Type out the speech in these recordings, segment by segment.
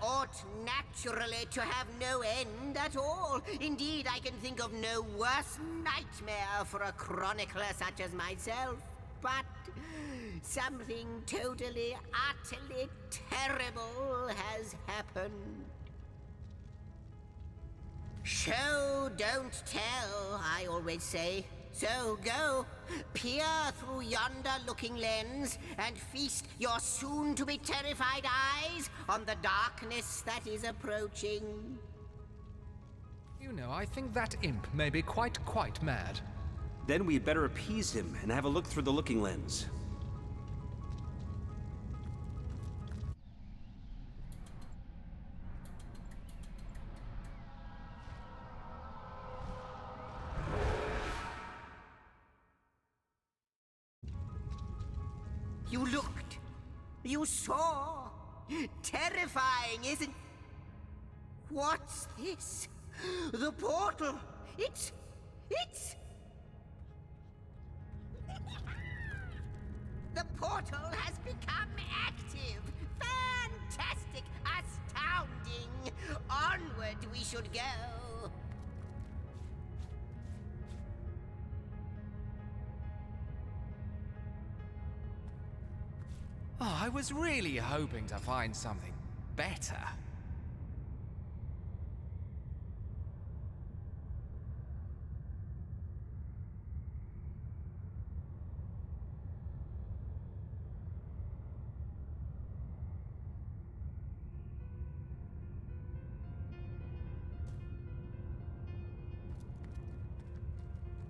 ought naturally to have no end at all. Indeed, I can think of no worse nightmare for a chronicler such as myself. But something totally, utterly terrible has happened. Show, don't tell, I always say. So go, peer through yonder looking lens, and feast your soon-to-be terrified eyes on the darkness that is approaching. You know, I think that imp may be quite mad. Then we'd better appease him and have a look through the looking lens. You looked. You saw. Terrifying, isn't... What's this? The portal. It's... The portal has become active. Fantastic. Astounding. Onward we should go. Oh, I was really hoping to find something better.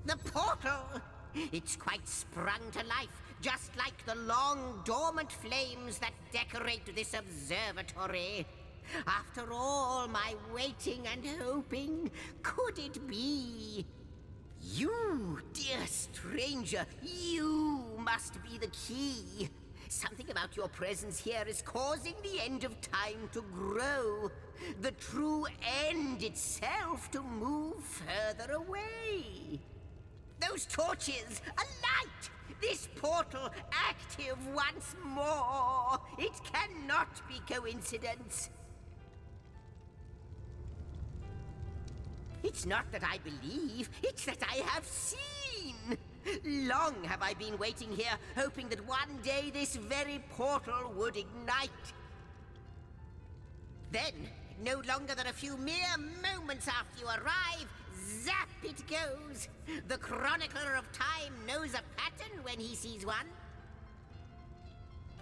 The portal! It's quite sprung to life, just like the long, dormant flames that decorate this observatory. After all my waiting and hoping, could it be? You, dear stranger, you must be the key. Something about your presence here is causing the end of time to grow. The true end itself to move further away. Those torches! A light! This portal active once more! It cannot be coincidence! It's not that I believe, it's that I have seen! Long have I been waiting here, hoping that one day this very portal would ignite. Then, no longer than a few mere moments after you arrive, zap it goes! The chronicler of time knows a pattern when he sees one.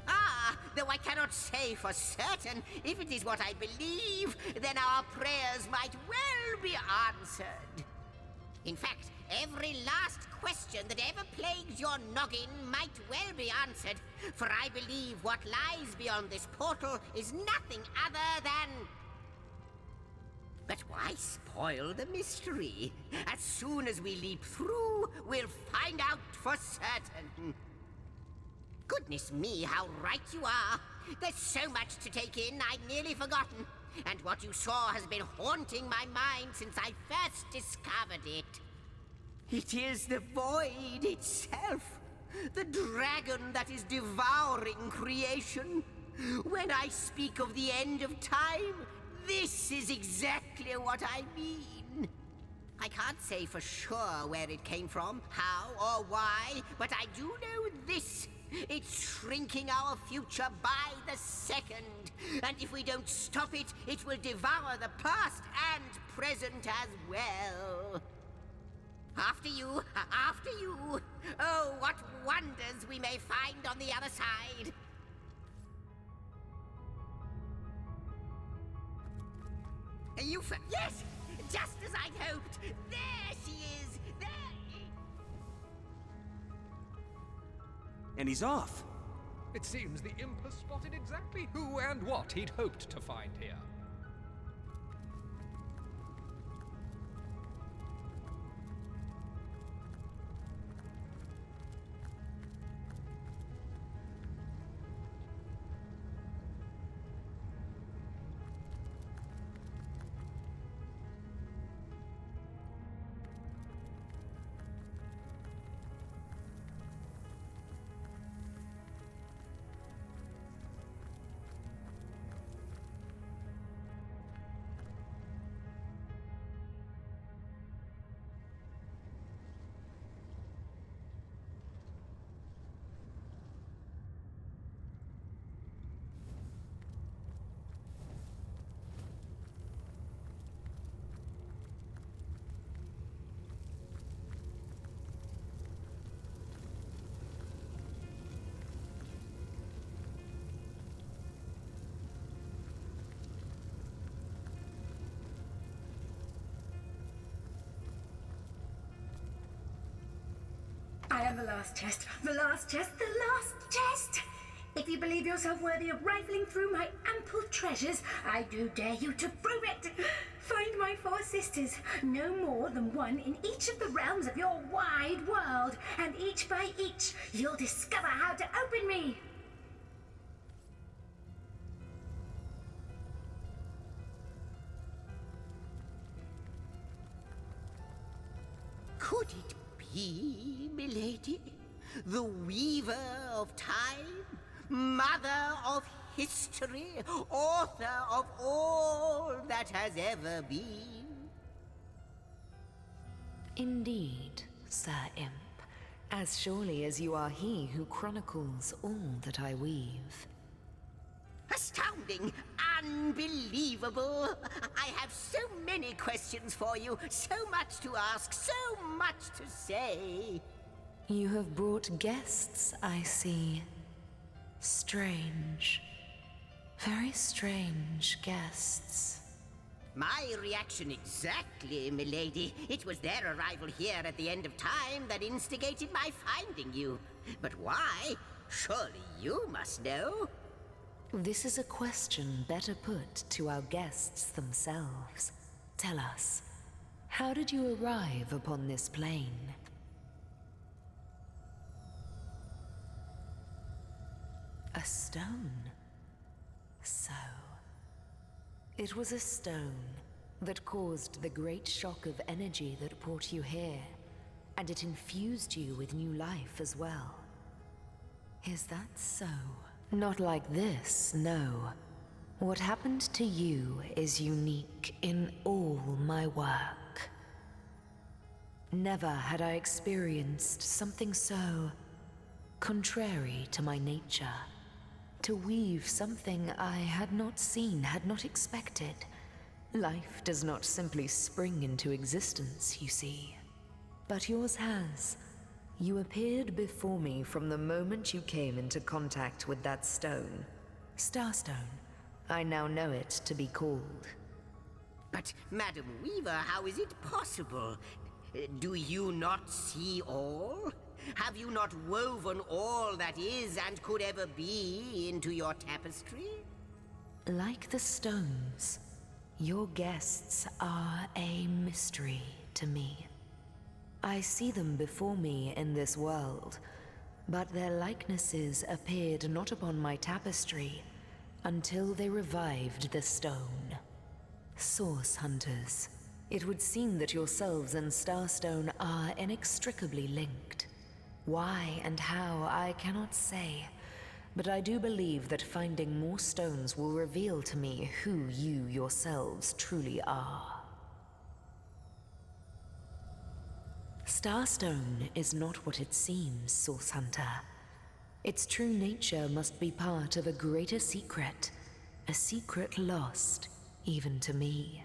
Ah, though I cannot say for certain, if it is what I believe, then our prayers might well be answered. In fact, every last question that ever plagues your noggin might well be answered, for I believe what lies beyond this portal is nothing other than... But why spoil the mystery? As soon as we leap through, we'll find out for certain. Goodness me, how right you are. There's so much to take in, I'd nearly forgotten. And what you saw has been haunting my mind since I first discovered it. It is the void itself. The dragon that is devouring creation. When I speak of the end of time, this is exactly what I mean. I can't say for sure where it came from, how or why, but I do know this. It's shrinking our future by the second. And if we don't stop it, it will devour the past and present as well. After you, after you. Oh, what wonders we may find on the other side. Yes! Just as I'd hoped! There she is! There! And he's off. It seems the imp has spotted exactly who and what he'd hoped to find here. I am the last chest, the last chest, the last chest! If you believe yourself worthy of rifling through my ample treasures, I do dare you to prove it! Find my 4 sisters, no more than one in each of the realms of your wide world, and each by each, you'll discover how to open me! Could it be, milady? The weaver of time? Mother of history? Author of all that has ever been? Indeed, Sir Imp. As surely as you are he who chronicles all that I weave. Astounding! Unbelievable! I have so many questions for you, so much to ask, so much to say. You have brought guests, I see. Strange. Very strange guests. My reaction exactly, milady. It was their arrival here at the end of time that instigated my finding you. But why? Surely you must know. This is a question better put to our guests themselves. Tell us, how did you arrive upon this plane? A stone. So, it was a stone that caused the great shock of energy that brought you here, and it infused you with new life as well. Is that so? Not like this, no. What happened to you is unique in all my work. Never had I experienced something so contrary to my nature. To weave something I had not seen, had not expected. Life does not simply spring into existence, you see. But yours has. You appeared before me from the moment you came into contact with that stone. Starstone. I now know it to be called. But, Madam Weaver, how is it possible? Do you not see all? Have you not woven all that is and could ever be into your tapestry? Like the stones, your guests are a mystery to me. I see them before me in this world, but their likenesses appeared not upon my tapestry until they revived the stone. Source hunters, it would seem that yourselves and Starstone are inextricably linked. Why and how, I cannot say, but I do believe that finding more stones will reveal to me who you yourselves truly are. Starstone is not what it seems, Source Hunter. Its true nature must be part of a greater secret, a secret lost even to me.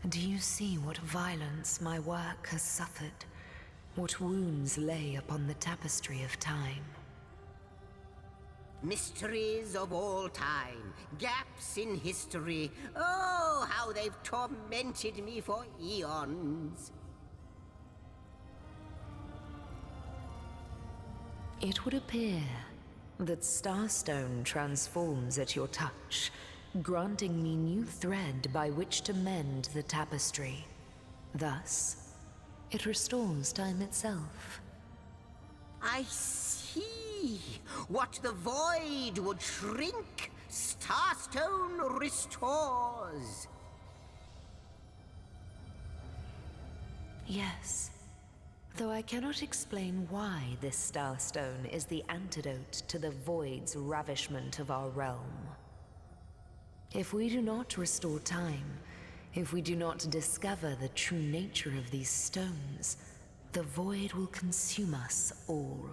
Do you see what violence my work has suffered? What wounds lay upon the tapestry of time? Mysteries of all time, gaps in history. Oh, how they've tormented me for eons. It would appear that Starstone transforms at your touch, granting me new thread by which to mend the tapestry. Thus, it restores time itself. I see. What the void would shrink, Starstone restores. Yes. Though I cannot explain why this Starstone is the antidote to the void's ravishment of our realm. If we do not restore time, if we do not discover the true nature of these stones, the void will consume us all.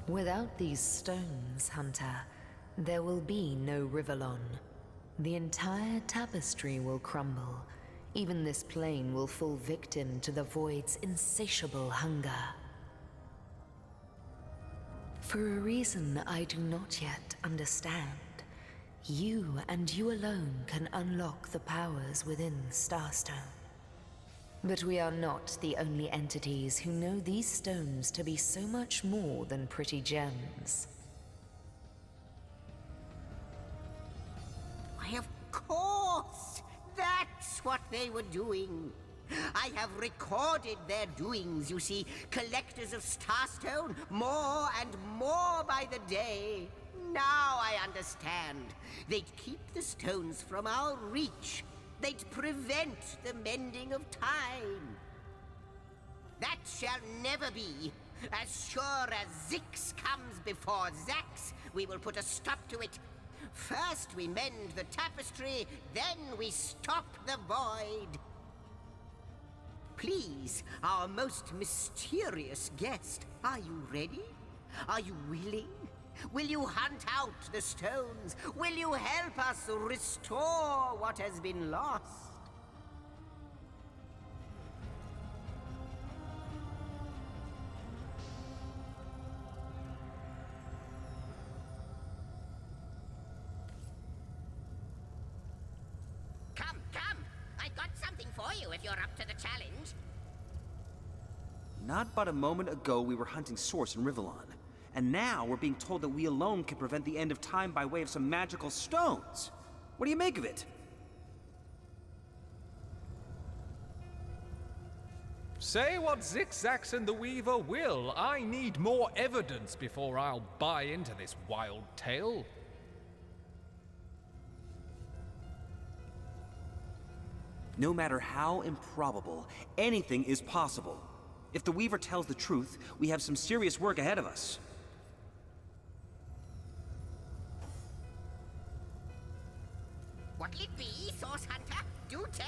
Without these stones, Hunter, there will be no Rivellon. The entire tapestry will crumble. Even this plane will fall victim to the void's insatiable hunger. For a reason I do not yet understand, You and you alone can unlock the powers within Starstone. But we are not the only entities who know these stones to be so much more than pretty gems. Why, of course! That's what they were doing. I have recorded their doings, you see. Collectors of Starstone, more and more by the day. Now I understand. They'd keep the stones from our reach. They'd prevent the mending of time. That shall never be. As sure as Zix comes before Zax, we will put a stop to it. First we mend the tapestry, then we stop the void. Please, our most mysterious guest, are you ready? Are you willing? Will you hunt out the stones? Will you help us restore what has been lost? Come, come! I got something for you if you're up to the challenge. Not but a moment ago we were hunting Source in Rivellon. And now we're being told that we alone can prevent the end of time by way of some magical stones. What do you make of it? Say what Zigzags and the Weaver will. I need more evidence before I'll buy into this wild tale. No matter how improbable, anything is possible. If the Weaver tells the truth, we have some serious work ahead of us. What'll it be, Source Hunter? Do tell!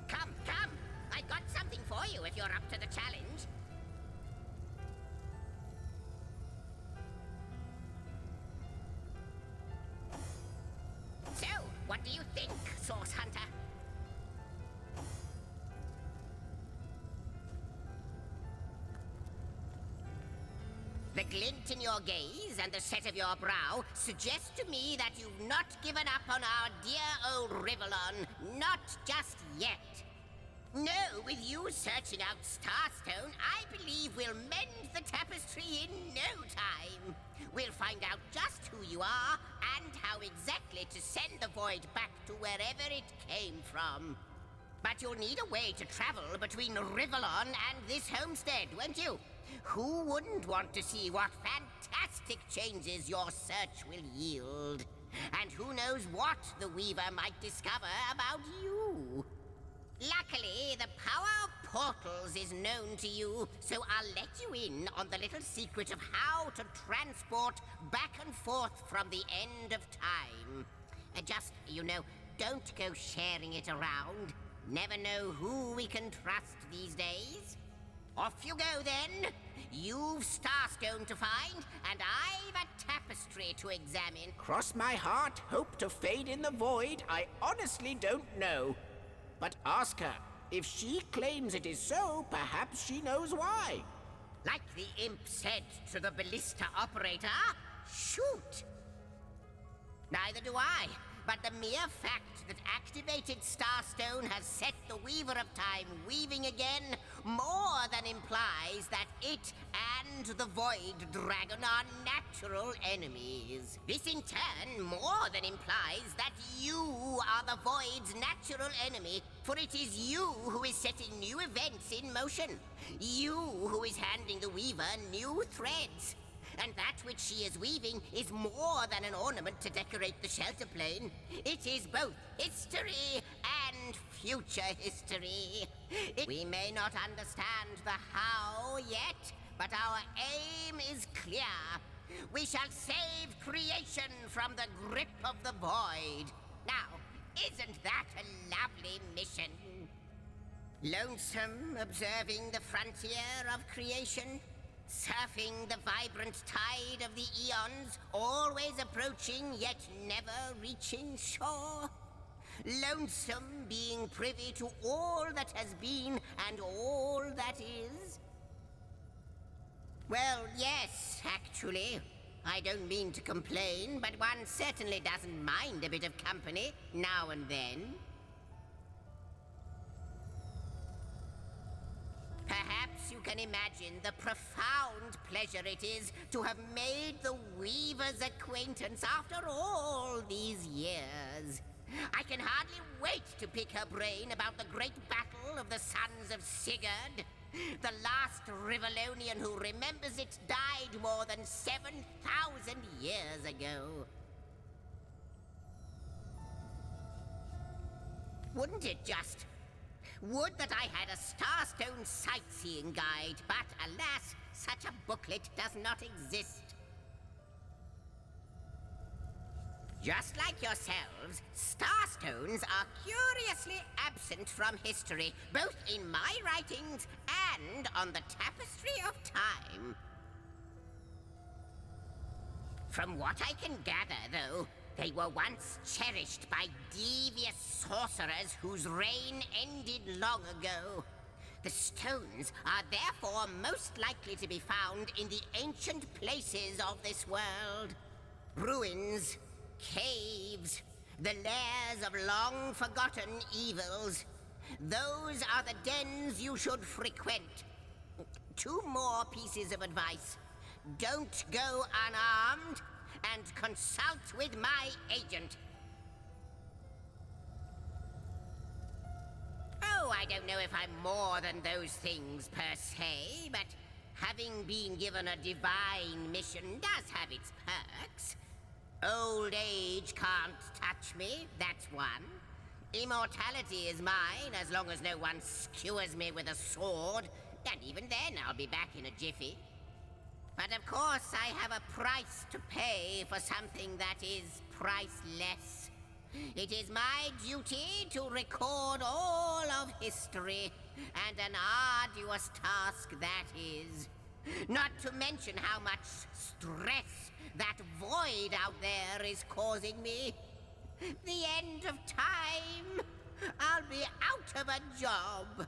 Come, come! I got something for you if you're up to the challenge. So, what do you think, Source Hunter? The glint in your gaze and the set of your brow suggest to me that you've not given up on our dear old Rivellon. Not just yet. No, with you searching out Starstone, I believe we'll mend the tapestry in no time. We'll find out just who you are and how exactly to send the void back to wherever it came from. But you'll need a way to travel between Rivellon and this homestead, won't you? Who wouldn't want to see what fantastic changes your search will yield? And who knows what the Weaver might discover about you? Luckily, the power of portals is known to you, so I'll let you in on the little secret of how to transport back and forth from the end of time. Just, don't go sharing it around. Never know who we can trust these days. Off you go, then. You've Starstone to find, and I've a tapestry to examine. Cross my heart, hope to fade in the void. I honestly don't know. But ask her. If she claims it is so, perhaps she knows why. Like the imp said to the ballista operator, shoot! Neither do I. But the mere fact that activated Starstone has set the Weaver of Time weaving again more than implies that it and the Void Dragon are natural enemies. This in turn more than implies that you are the Void's natural enemy, for it is you who is setting new events in motion. You who is handing the Weaver new threads. And that which she is weaving is more than an ornament to decorate the shelter plane. It is both history and future history. We may not understand the how yet, but our aim is clear. We shall save creation from the grip of the void. Now, isn't that a lovely mission? Lonesome observing the frontier of creation? Surfing the vibrant tide of the eons, always approaching yet never reaching shore. Lonesome being privy to all that has been and all that is. Well, yes, actually. I don't mean to complain, but one certainly doesn't mind a bit of company now and then. Perhaps you can imagine the profound pleasure it is to have made the Weaver's acquaintance after all these years. I can hardly wait to pick her brain about the great battle of the Sons of Sigurd. The last Rivellonian who remembers it died more than 7,000 years ago. Wouldn't it just? Would that I had a Starstone sightseeing guide, but alas, such a booklet does not exist. Just like yourselves, Starstones are curiously absent from history, both in my writings and on the Tapestry of Time. From what I can gather, though, they were once cherished by devious sorcerers whose reign ended long ago. The stones are therefore most likely to be found in the ancient places of this world. Ruins, caves, the lairs of long-forgotten evils. Those are the dens you should frequent. 2 more pieces of advice. Don't go unarmed, and consult with my agent. Oh, I don't know if I'm more than those things per se, but having been given a divine mission does have its perks. Old age can't touch me, that's one. Immortality is mine as long as no one skewers me with a sword, and even then I'll be back in a jiffy. But of course I have a price to pay for something that is priceless. It is my duty to record all of history, and an arduous task that is. Not to mention how much stress that void out there is causing me. The end of time. I'll be out of a job.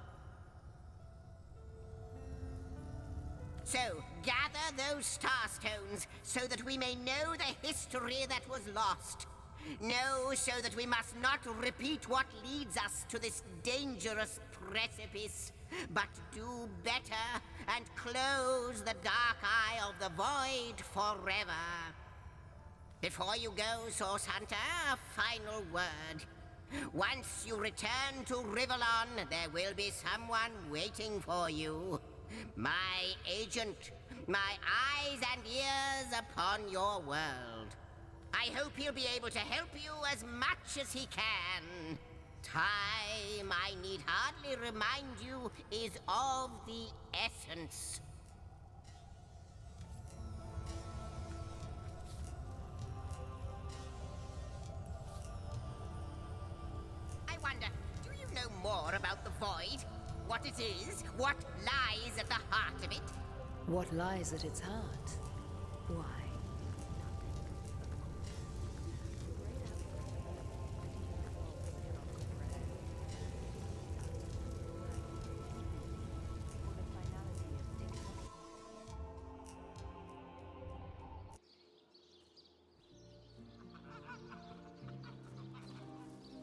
So, gather those Starstones so that we may know the history that was lost. Know so that we must not repeat what leads us to this dangerous precipice, but do better and close the dark eye of the void forever. Before you go, Source Hunter, a final word. Once you return to Rivellon, there will be someone waiting for you. My agent, my eyes and ears upon your world. I hope he'll be able to help you as much as he can. Time, I need hardly remind you, is of the essence. I wonder, do you know more about the Void? What it is? What lies at the heart of it? What lies at its heart? Why?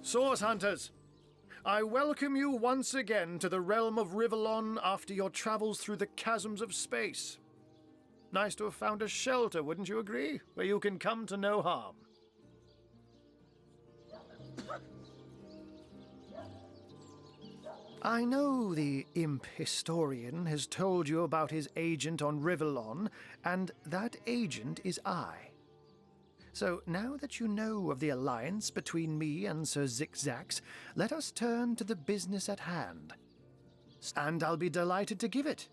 Source Hunters, I welcome you once again to the realm of Rivellon after your travels through the chasms of space. Nice to have found a shelter, wouldn't you agree? Where you can come to no harm. I know the imp historian has told you about his agent on Rivellon, and that agent is I. So now that you know of the alliance between me and Sir Zigzax, let us turn to the business at hand. And I'll be delighted to give it.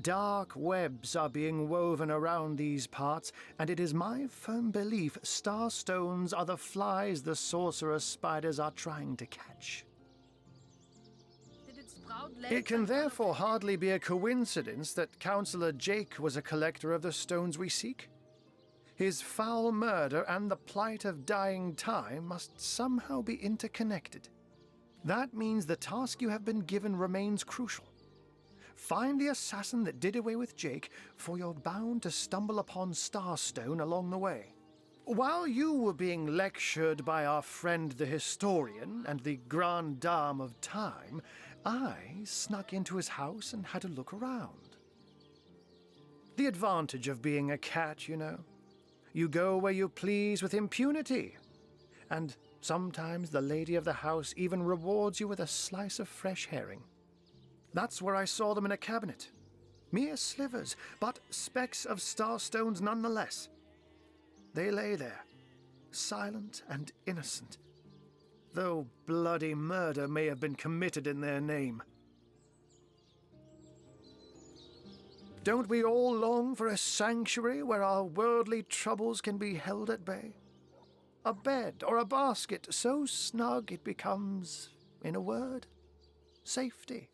Dark webs are being woven around these parts, and it is my firm belief starstones are the flies the sorcerer spiders are trying to catch. It can therefore hardly be a coincidence that Councillor Jake was a collector of the stones we seek. His foul murder and the plight of dying time must somehow be interconnected. That means the task you have been given remains crucial. Find the assassin that did away with Jake, for you're bound to stumble upon Starstone along the way. While you were being lectured by our friend the historian and the grande dame of time, I snuck into his house and had a look around. The advantage of being a cat, you know. You go where you please with impunity. And sometimes the lady of the house even rewards you with a slice of fresh herring. That's where I saw them in a cabinet. Mere slivers, but specks of starstones nonetheless. They lay there, silent and innocent, though bloody murder may have been committed in their name. Don't we all long for a sanctuary where our worldly troubles can be held at bay? A bed or a basket so snug it becomes, in a word, safety.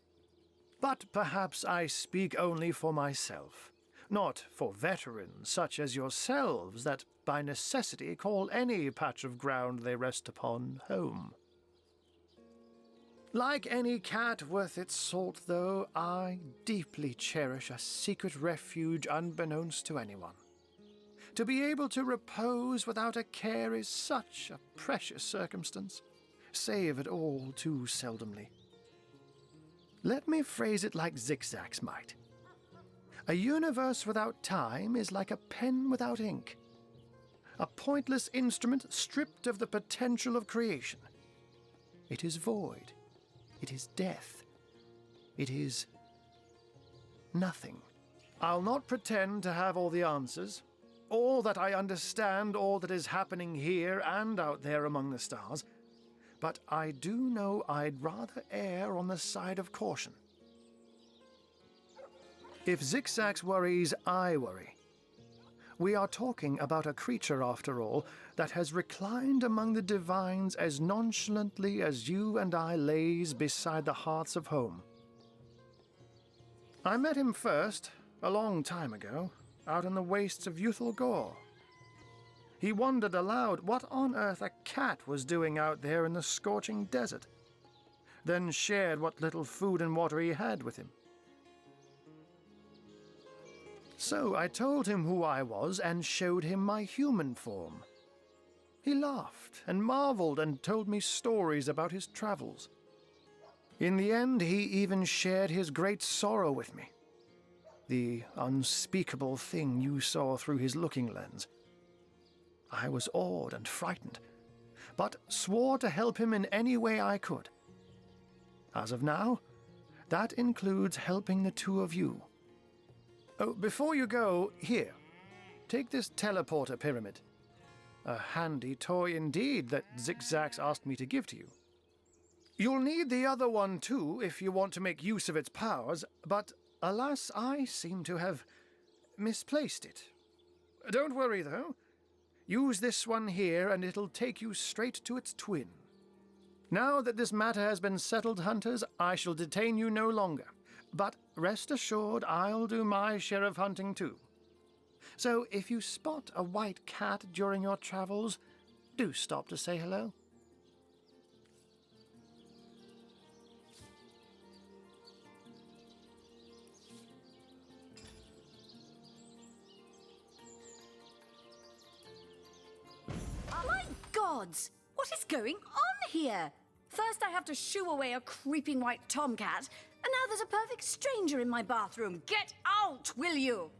But perhaps I speak only for myself, not for veterans such as yourselves that by necessity call any patch of ground they rest upon home. Like any cat worth its salt, though, I deeply cherish a secret refuge unbeknownst to anyone. To be able to repose without a care is such a precious circumstance, saved all too seldomly. Let me phrase it like Zigzags might. A universe without time is like a pen without ink. A pointless instrument stripped of the potential of creation. It is void. It is death. It is nothing. I'll not pretend to have all the answers, all that I understand, all that is happening here and out there among the stars, but I do know I'd rather err on the side of caution. If Zigzags worries, I worry. We are talking about a creature, after all, that has reclined among the divines as nonchalantly as you and I laze beside the hearths of home. I met him first, a long time ago, out in the wastes of Youthful Gore. He wondered aloud what on earth a cat was doing out there in the scorching desert, then shared what little food and water he had with him. So I told him who I was and showed him my human form. He laughed and marveled and told me stories about his travels. In the end, he even shared his great sorrow with me. The unspeakable thing you saw through his looking lens. I was awed and frightened, but swore to help him in any way I could. As of now, that includes helping the two of you. Oh, before you go, here, take this teleporter pyramid. A handy toy indeed that Zigzags asked me to give to you. You'll need the other one too if you want to make use of its powers, but alas, I seem to have misplaced it. Don't worry though. Use this one here and it'll take you straight to its twin. Now that this matter has been settled, hunters, I shall detain you no longer. But rest assured, I'll do my share of hunting too. So if you spot a white cat during your travels, do stop to say hello. My gods! What is going on here? First I have to shoo away a creeping white tomcat, and now there's a perfect stranger in my bathroom. Get out, will you?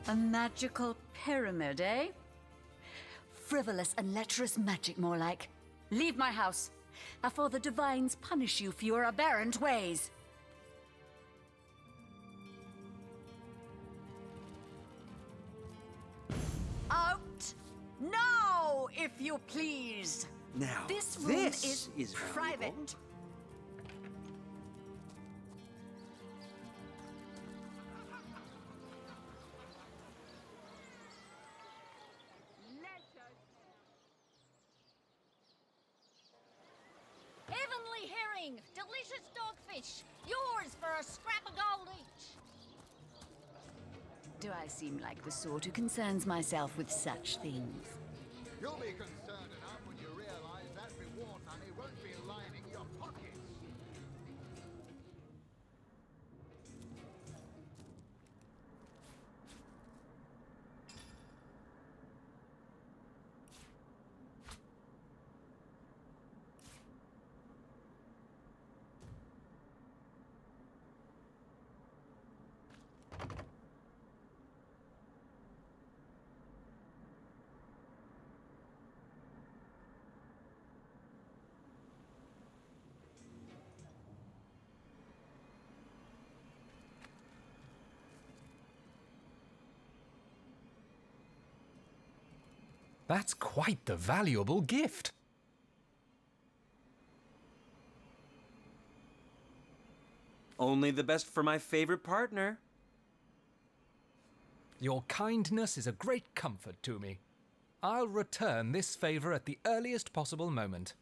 A magical pyramid, eh? frivolous and lecherous magic, more like. Leave my house, afore the divines punish you for your aberrant ways. Out now, if you please. Now, This room this is valuable. private. Heavenly herring, delicious dogfish, yours for a scrap of gold each. Do I seem like the sort who concerns myself with such things? You'll be concerned enough when you realize that reward money won't be lining your pockets. That's quite the valuable gift. Only the best for my favorite partner. Your kindness is a great comfort to me. I'll return this favor at the earliest possible moment.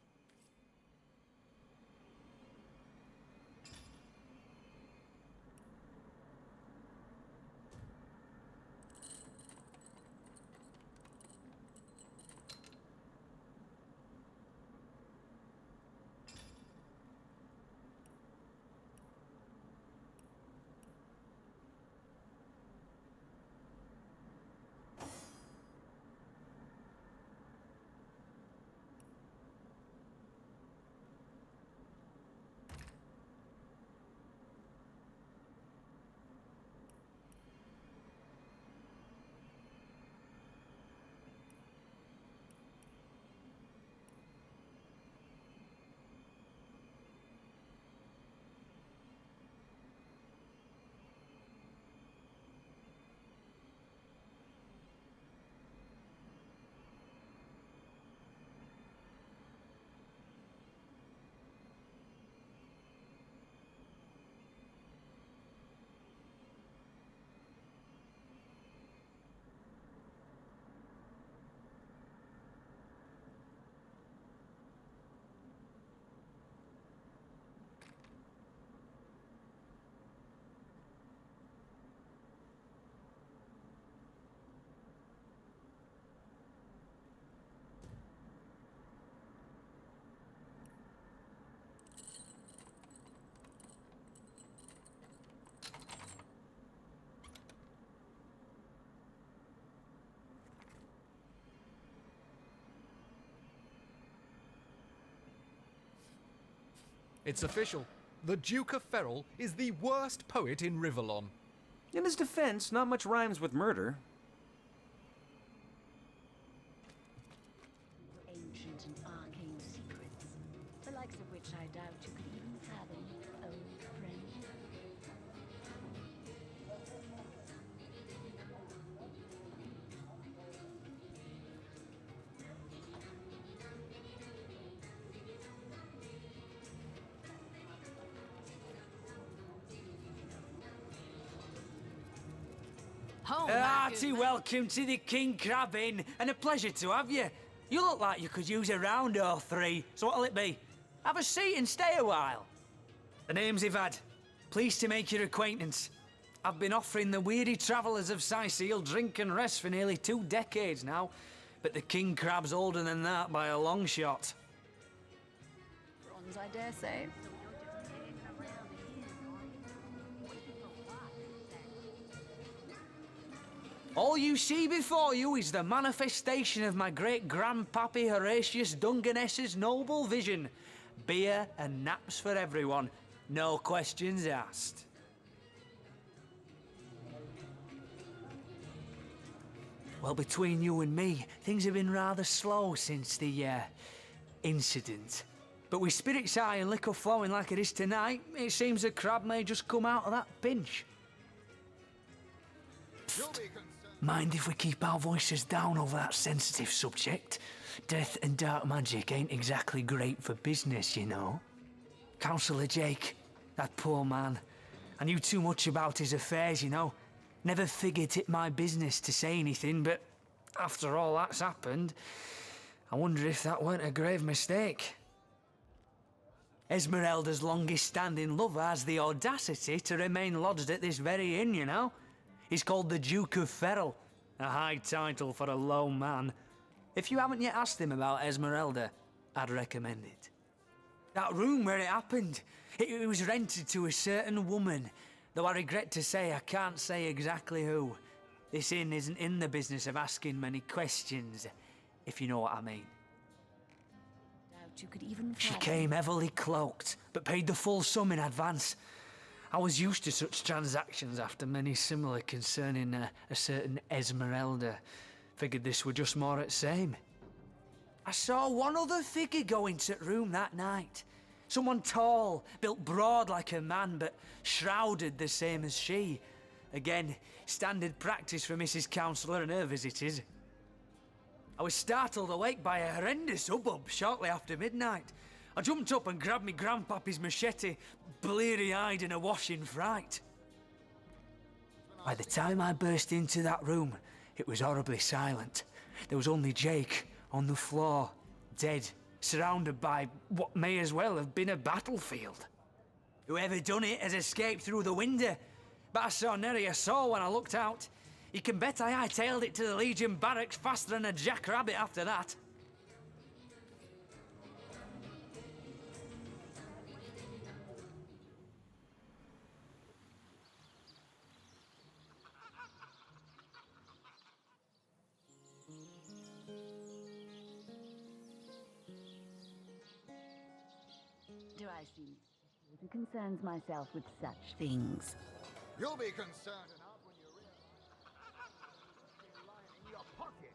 It's official. The Duke of Ferrol is the worst poet in Rivellon. In his defense, not much rhymes with murder. Ancient and arcane secrets, the likes of which I doubt you could even fathom, old friend. Hearty welcome to the King Crab Inn, and a pleasure to have you. You look like you could use a round or three, so what'll it be? Have a seat and stay a while. The name's Ivad. Pleased to make your acquaintance. I've been offering the weary travellers of Sicil drink and rest for nearly 2 decades now, but the King Crab's older than that by a long shot. Bronze, I dare say. All you see before you is the manifestation of my great-grandpappy Horatius Dungeness's noble vision. Beer and naps for everyone. No questions asked. Well, between you and me, things have been rather slow since the, incident. But with spirits high and liquor flowing like it is tonight, it seems the crab may just come out of that pinch. Mind if we keep our voices down over that sensitive subject? Death and dark magic ain't exactly great for business, you know. Councillor Jake, that poor man, I knew too much about his affairs, you know. Never figured it my business to say anything, but after all that's happened, I wonder if that weren't a grave mistake. Esmeralda's longest-standing lover has the audacity to remain lodged at this very inn, you know. He's called the Duke of Ferrell, a high title for a low man. If you haven't yet asked him about Esmeralda, I'd recommend it. That room where it happened, it was rented to a certain woman, though I regret to say I can't say exactly who. This inn isn't in the business of asking many questions, if you know what I mean. You could even She came heavily cloaked, but paid the full sum in advance. I was used to such transactions after many similar concerning a certain Esmeralda. Figured this were just more at same. I saw one other figure go into the room that night. Someone tall, built broad like a man, but shrouded the same as she. Again, standard practice for Mrs. Councillor and her visitors. I was startled awake by a horrendous hubbub shortly after midnight. I jumped up and grabbed me grandpappy's machete, bleary-eyed and awash in fright. By the time I burst into that room, it was horribly silent. There was only Jake on the floor, dead, surrounded by what may as well have been a battlefield. Whoever done it has escaped through the window, but I saw nary a soul when I looked out. You can bet I hightailed it to the Legion barracks faster than a jackrabbit after that. Do I seem who concerns myself with such things? You'll be concerned enough when you realize it's lying in your pocket.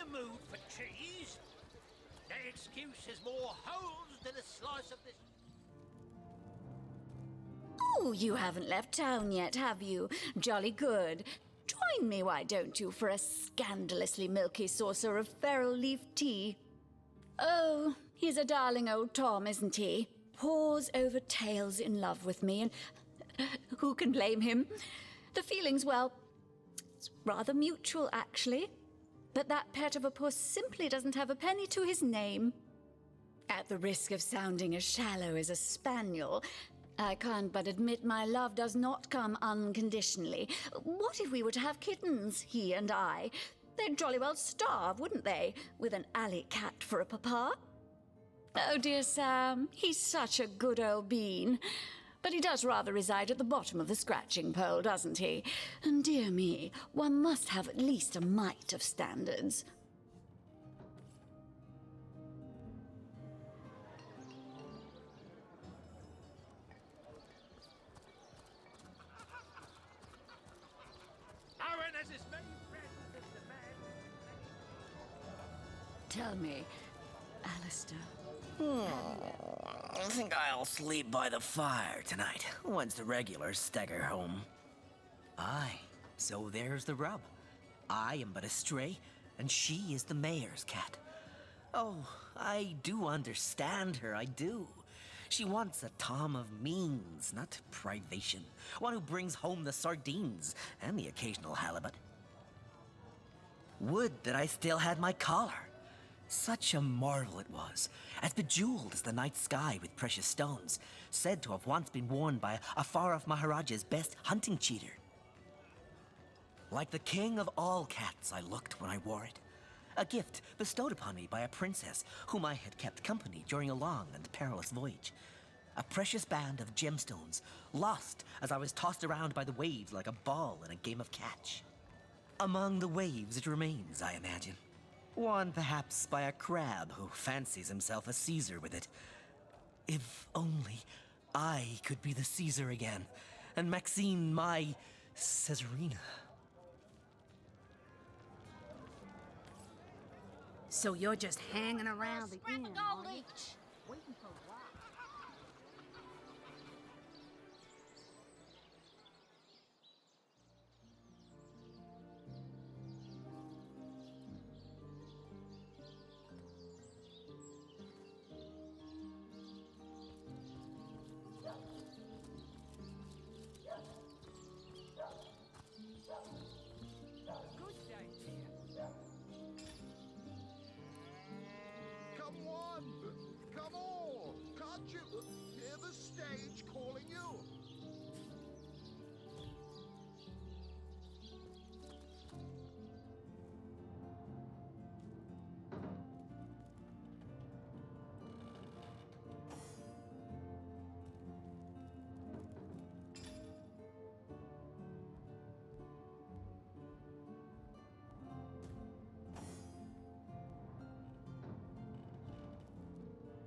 Mood for cheese. That excuse has more holes than a slice of this. Oh, you haven't left town yet, have you? Jolly good. Join me, why don't you, for a scandalously milky saucer of feral leaf tea? Oh, he's a darling old Tom, isn't he? Paws over tails in love with me, and who can blame him? The feeling's, well, it's rather mutual, actually. But that pet of a puss simply doesn't have a penny to his name. At the risk of sounding as shallow as a spaniel, I can't but admit my love does not come unconditionally. What if we were to have kittens, he and I? They'd jolly well starve, wouldn't they, with an alley cat for a papa? Oh, dear Sam, he's such a good old bean. But he does rather reside at the bottom of the scratching pole, doesn't he? And dear me, one must have at least a mite of standards. Tell me, Alistair. I think I'll sleep by the fire tonight, once the regulars stagger home. Aye, so there's the rub. I am but a stray, and she is the mayor's cat. Oh, I do understand her, I do. She wants a Tom of means, not privation. One who brings home the sardines and the occasional halibut. Would that I still had my collar. Such a marvel it was, as bejeweled as the night sky with precious stones, said to have once been worn by a far-off Maharaja's best hunting cheater. Like the king of all cats I looked when I wore it. A gift bestowed upon me by a princess whom I had kept company during a long and perilous voyage. A precious band of gemstones, lost as I was tossed around by the waves like a ball in a game of catch. Among the waves it remains, I imagine. Worn perhaps by a crab who fancies himself a Caesar with it. If only I could be the Caesar again, and Maxine my Caesarina. So you're just hanging around the Scrap inn, of gold are you? each. Waiting for what? Come one! Come all! Can't you hear the stage calling you?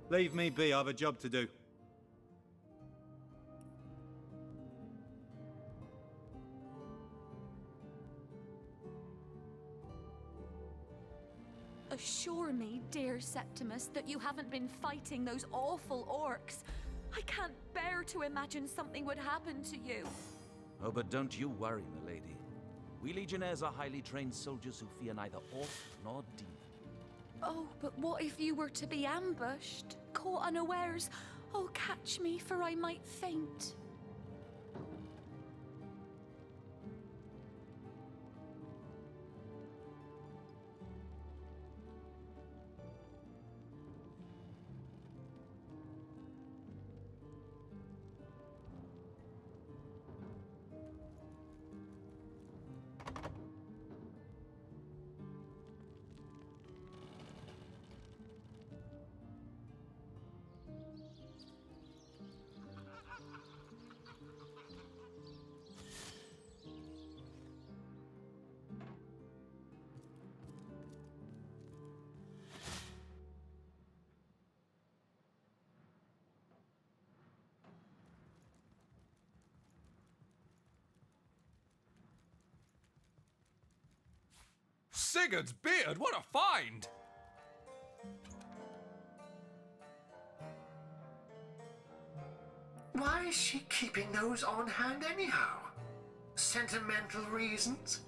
Leave me be, I've a job to do. Assure me, dear Septimus, that you haven't been fighting those awful orcs. I can't bear to imagine something would happen to you. Oh, but don't you worry, milady. We legionnaires are highly trained soldiers who fear neither orc nor demon. Oh, but what if you were to be ambushed, caught unawares? Oh, catch me, for I might faint. Sigurd's beard, what a find! Why is she keeping those on hand anyhow? Sentimental reasons?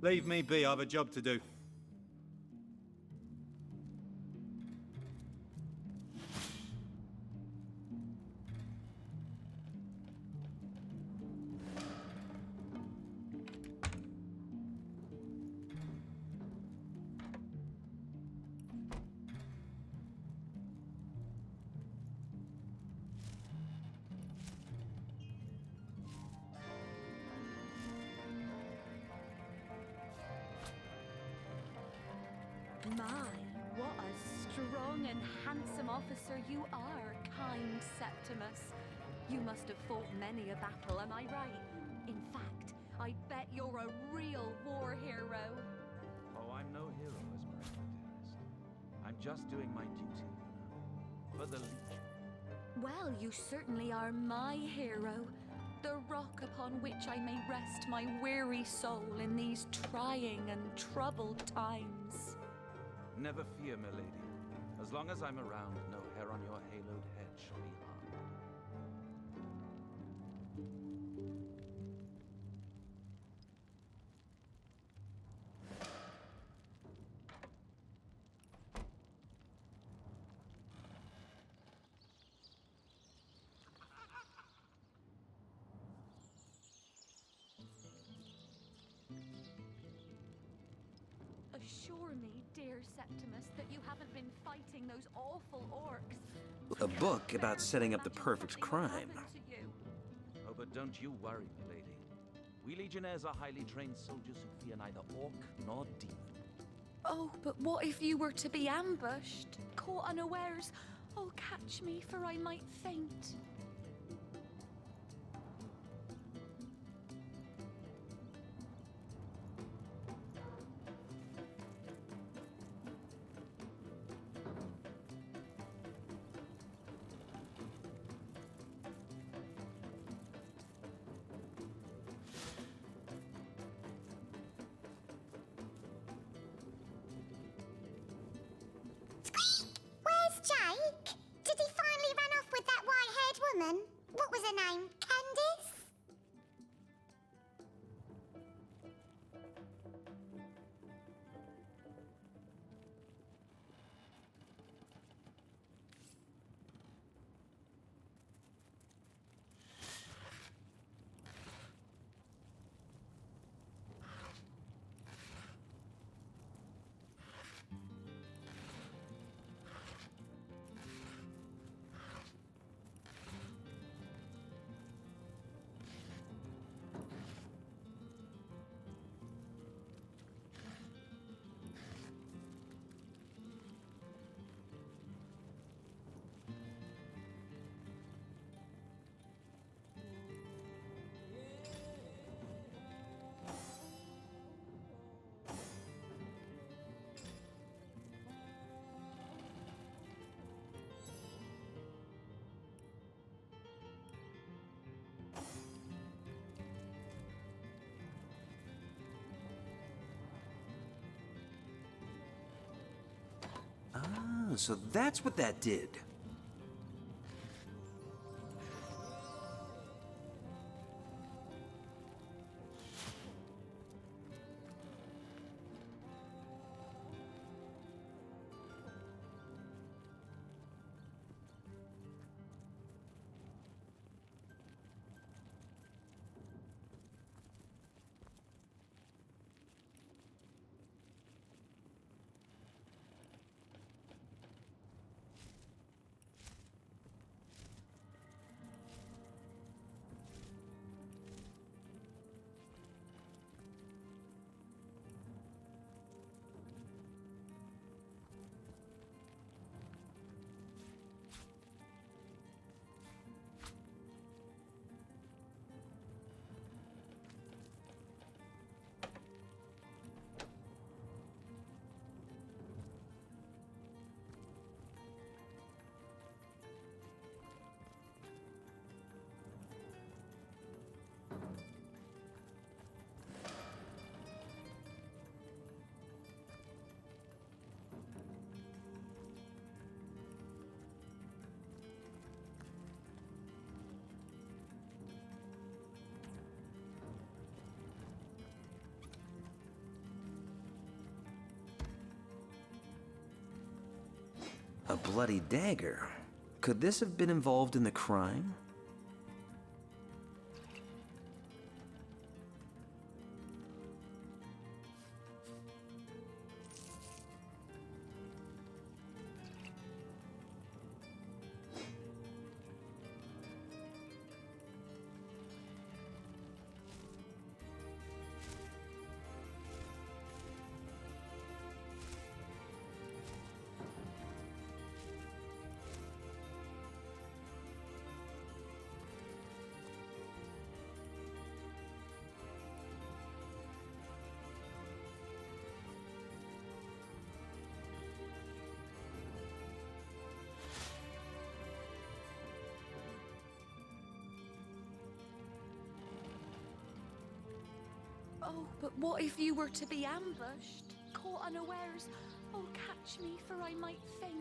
Leave me be, I've a job to do. My, what a strong and handsome officer you are, kind Septimus. You must have fought many a battle, am I right? In fact, I bet you're a real war hero. Oh, I'm no hero, Esmeralda. I'm just doing my duty, you know, for the Legion. Well, you certainly are my hero. The rock upon which I may rest my weary soul in these trying and troubled times. Never fear, milady. As long as I'm around, no hair on your haloed head shall be harmed. Assure me, dear Septimus, that you haven't been fighting those awful orcs. A book about setting up the perfect crime. Oh, but don't you worry, milady. We Legionnaires are highly trained soldiers who fear neither orc nor demon. Oh, but what if you were to be ambushed, caught unawares? Oh, catch me, for I might faint. Where's Jake? Did he finally run off with that white-haired woman? What was her name? Candice? Ah, so that's what that did. A bloody dagger. Could this have been involved in the crime? Oh, but what if you were to be ambushed, caught unawares? Oh, catch me, for I might faint.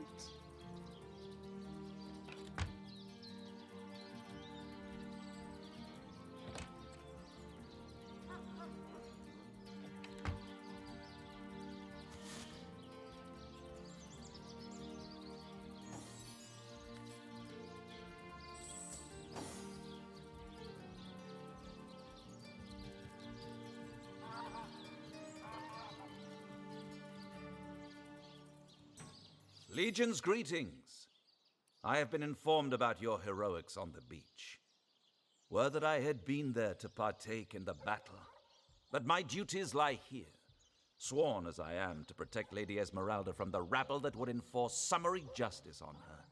Legion's greetings. I have been informed about your heroics on the beach. Were that I had been there to partake in the battle. But my duties lie here, sworn as I am to protect Lady Esmeralda from the rabble that would enforce summary justice on her,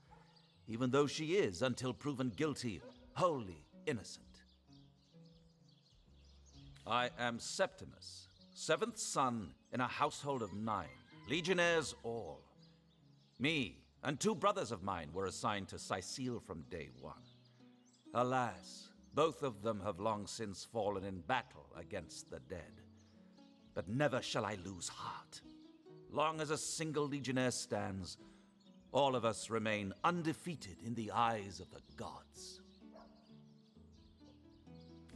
even though she is, until proven guilty, wholly innocent. I am Septimus, 7th son in a household of 9, legionnaires all. Me and 2 brothers of mine were assigned to Sicile from day 1. Alas, both of them have long since fallen in battle against the dead. But never shall I lose heart. Long as a single legionnaire stands, all of us remain undefeated in the eyes of the gods.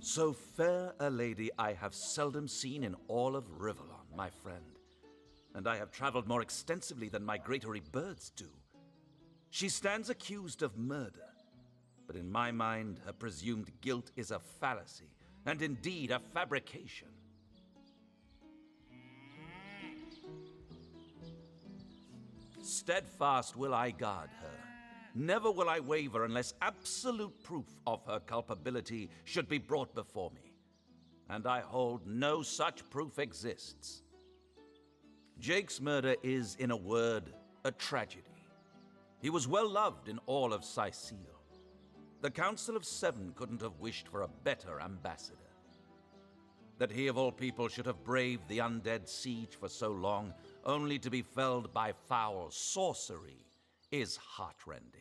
So fair a lady I have seldom seen in all of Rivellon, my friend. And I have traveled more extensively than migratory birds do. She stands accused of murder, but in my mind, her presumed guilt is a fallacy, and indeed a fabrication. Steadfast will I guard her. Never will I waver unless absolute proof of her culpability should be brought before me. And I hold no such proof exists. Jake's murder is, in a word, a tragedy. He was well loved in all of Sicile. The Council of 7 couldn't have wished for a better ambassador. That he of all people should have braved the undead siege for so long, only to be felled by foul sorcery, is heartrending.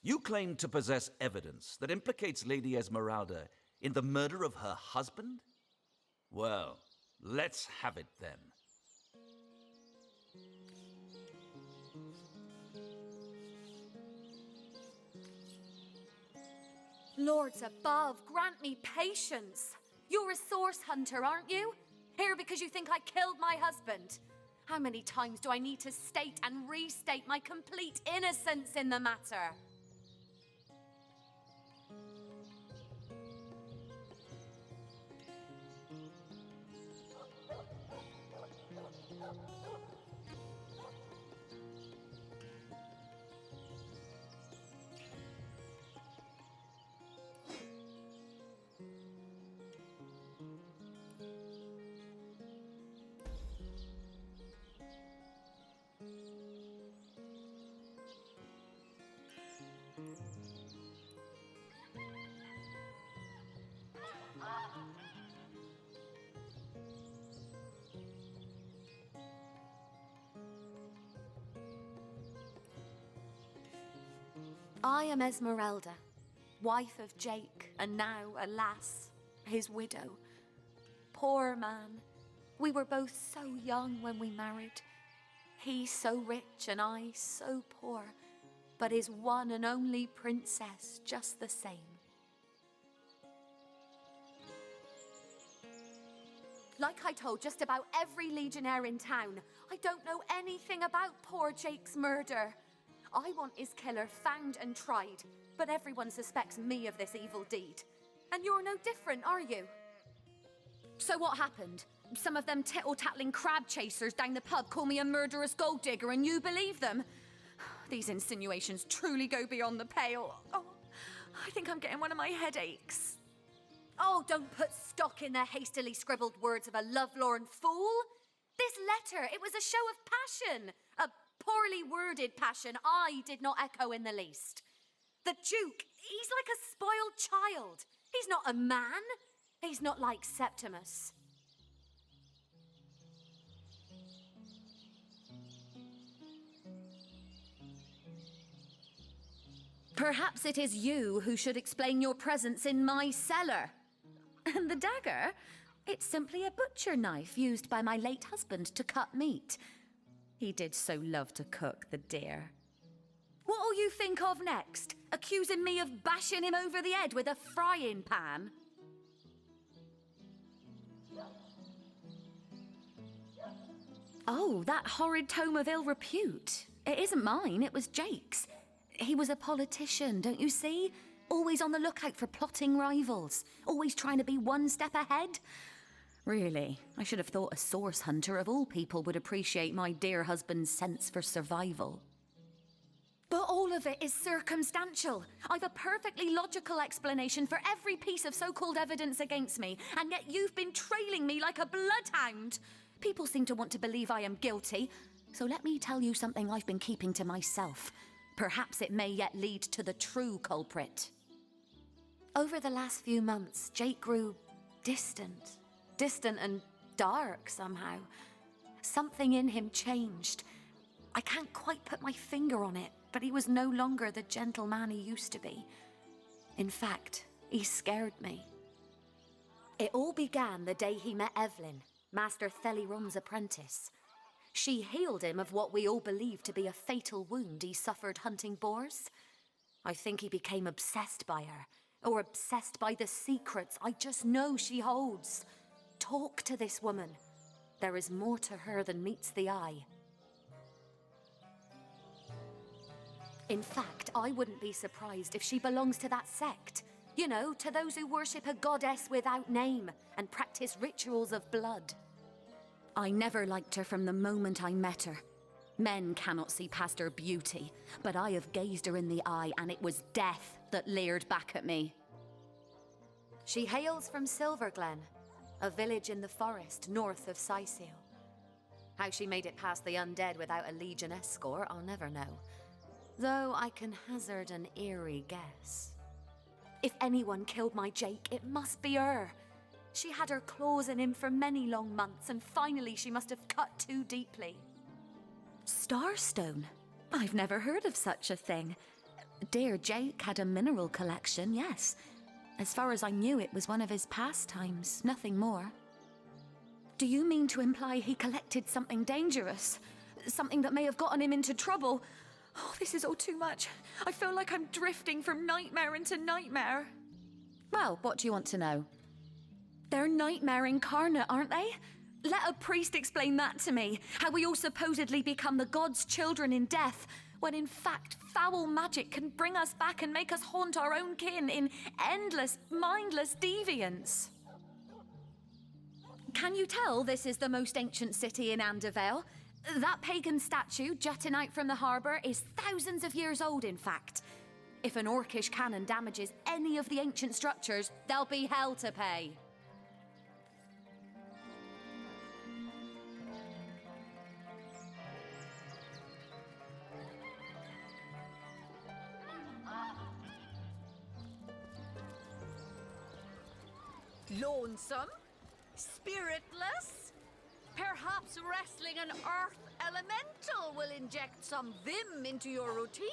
You claim to possess evidence that implicates Lady Esmeralda in the murder of her husband? Well, let's have it then. Lords above, grant me patience. You're a source hunter, aren't you? Here because you think I killed my husband. How many times do I need to state and restate my complete innocence in the matter? I am Esmeralda, wife of Jake, and now, alas, his widow. Poor man. We were both so young when we married. He so rich and I so poor, but his one and only princess just the same. Like I told just about every legionnaire in town, I don't know anything about poor Jake's murder. I want his killer found and tried, but everyone suspects me of this evil deed. And you're no different, are you? So what happened? Some of them tittle-tattling crab chasers down the pub call me a murderous gold digger and you believe them? These insinuations truly go beyond the pale. Oh, I think I'm getting one of my headaches. Oh, don't put stock in the hastily scribbled words of a lovelorn fool. This letter, it was a show of passion. A poorly worded passion I did not echo in the least. The Duke, he's like a spoiled child. He's not a man. He's not like Septimus. Perhaps it is you who should explain your presence in my cellar. And the dagger? It's simply a butcher knife used by my late husband to cut meat. He did so love to cook, the dear. What'll you think of next? Accusing me of bashing him over the head with a frying pan? Oh, that horrid tome of ill repute. It isn't mine, it was Jake's. He was a politician, don't you see? Always on the lookout for plotting rivals. Always trying to be one step ahead. Really, I should have thought a source hunter of all people would appreciate my dear husband's sense for survival. But all of it is circumstantial. I've a perfectly logical explanation for every piece of so-called evidence against me, and yet you've been trailing me like a bloodhound. People seem to want to believe I am guilty, so let me tell you something I've been keeping to myself. Perhaps it may yet lead to the true culprit. Over the last few months, Jake grew distant and dark somehow. Something in him changed. I can't quite put my finger on it, but he was no longer the gentleman he used to be. In fact, he scared me. It all began the day he met Evelyn, Master Theliron's apprentice. She healed him of what we all believe to be a fatal wound he suffered hunting boars. I think he became obsessed by her, or obsessed by the secrets I just know she holds. Talk to this woman. There is more to her than meets the eye. In fact, I wouldn't be surprised if she belongs to that sect. You know, to those who worship a goddess without name and practice rituals of blood. I never liked her from the moment I met her. Men cannot see past her beauty, but I have gazed her in the eye and it was death that leered back at me. She hails from Silverglen, a village in the forest north of Sicil. How she made it past the undead without a legion escort, I'll never know. Though I can hazard an eerie guess. If anyone killed my Jake, it must be her. She had her claws in him for many long months, and finally she must have cut too deeply. Starstone? I've never heard of such a thing. Dear Jake had a mineral collection, yes. As far as I knew, it was one of his pastimes, nothing more. Do you mean to imply he collected something dangerous? Something that may have gotten him into trouble? Oh, this is all too much. I feel like I'm drifting from nightmare into nightmare. Well, what do you want to know? They're nightmare incarnate, aren't they? Let a priest explain that to me. How we all supposedly become the gods' children in death, when in fact foul magic can bring us back and make us haunt our own kin in endless, mindless deviance. Can you tell this is the most ancient city in Andervale? That pagan statue jutting out from the harbour is thousands of years old, in fact. If an orcish cannon damages any of the ancient structures, there'll be hell to pay. Lonesome? Spiritless? Perhaps wrestling an earth elemental will inject some vim into your routine.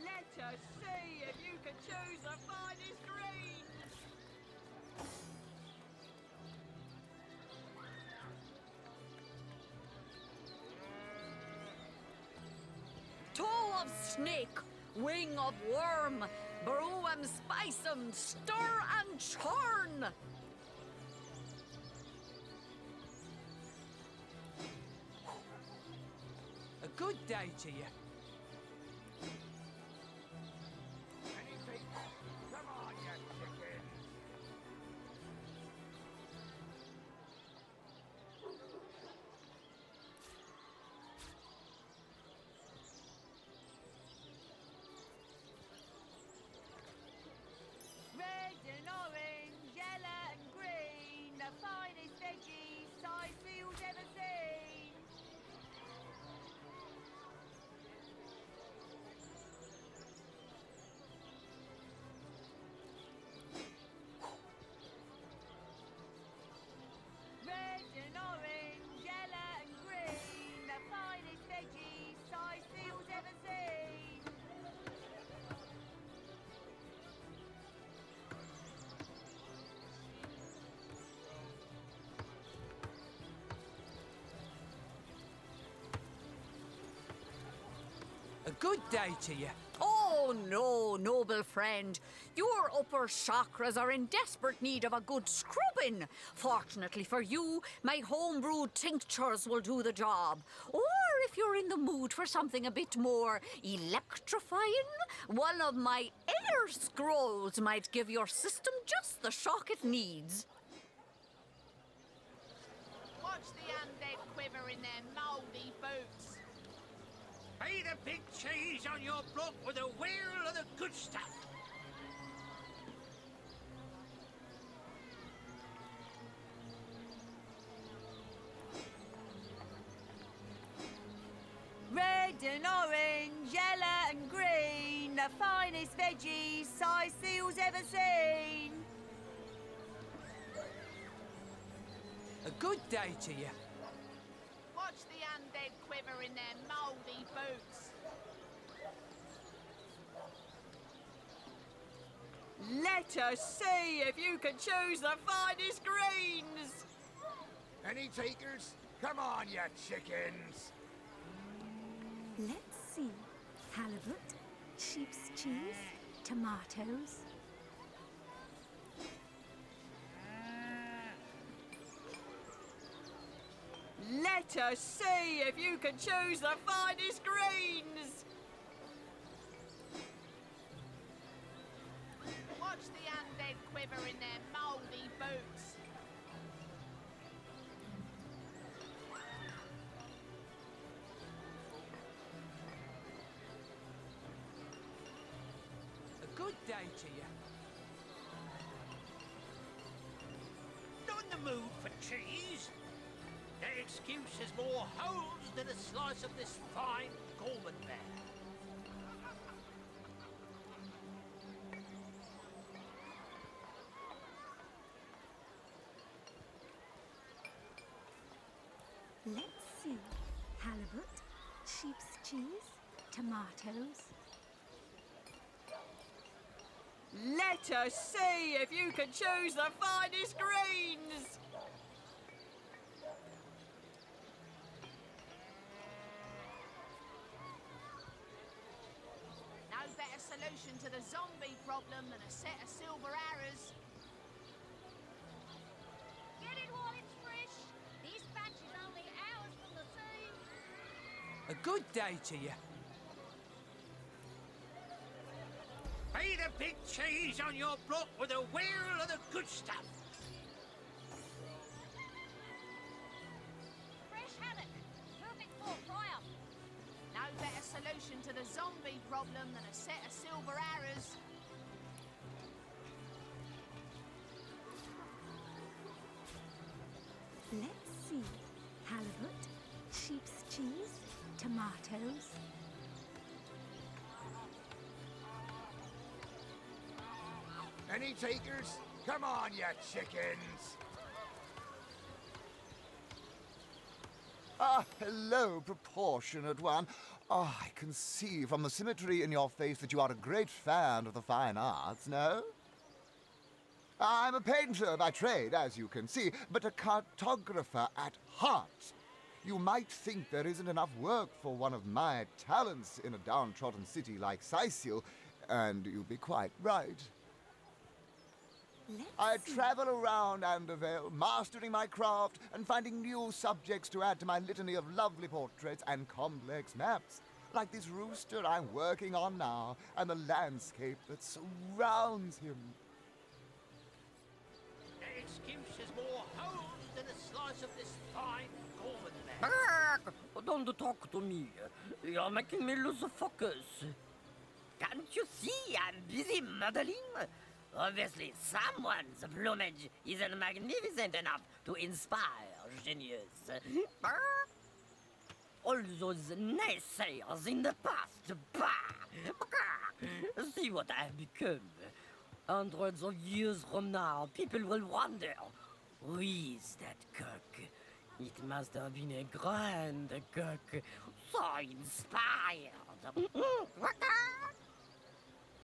Let us see if you can choose the finest green. Toe of snake, wing of worm, brew 'em, spice 'em, stir and churn. A good day to you. Anything? Come on, you chicken. Red and orange, yellow and green, the finest veggies Sidefields ever seen. good day to you. Oh, no, noble friend. Your upper chakras are in desperate need of a good scrubbing. Fortunately for you, my homebrewed tinctures will do the job. Or if you're in the mood for something a bit more electrifying, one of my air scrolls might give your system just the shock it needs. Watch the undead quiver in their mouldy boots. Be the big cheese on your block with a wheel of the good stuff. Red and orange, yellow and green, the finest veggies size seals ever seen. A good day to you. Watch the undead quiver in their mouldy boots. Let us see if you can choose the finest greens. Any takers? Come on, you chickens. Let's see. Halibut, sheep's cheese, tomatoes. Let us see if you can choose the finest greens. Watch the undead quiver in their mouldy boots. A good day to you. Not in the mood for cheese. That excuse has more holes than a slice of this fine gourmand bear. Let's see. Halibut, sheep's cheese, tomatoes. Let us see if you can choose the finest greens. No better solution to the zombie problem than a set of silver arrows. Get it while it's fresh. This batch is only hours from the sea. A good day to you. Be the big cheese on your block with a wheel of the good stuff. Fresh haddock. Perfect for a fry-up. No better solution to the zombie problem than a set of silver arrows. Let's see. Halibut, sheep's cheese, tomatoes. Any takers? Come on, you chickens. Ah, hello, proportionate one. Ah, I can see from the symmetry in your face that you are a great fan of the fine arts, no? I'm a painter by trade, as you can see, but a cartographer at heart. You might think there isn't enough work for one of my talents in a downtrodden city like Sicil, and you'd be quite right. I travel around Andervale, mastering my craft and finding new subjects to add to my litany of lovely portraits and complex maps, like this rooster I'm working on now and the landscape that surrounds him. That excuse has more holes than a slice of this fine gourmand bear. Don't talk to me. You're making me lose focus. Can't you see I'm busy modeling? Obviously, someone's plumage isn't magnificent enough to inspire genius. All those naysayers in the past, see what I've become. Hundreds of years from now, people will wonder, who is that cook? It must have been a grand cook, so inspired.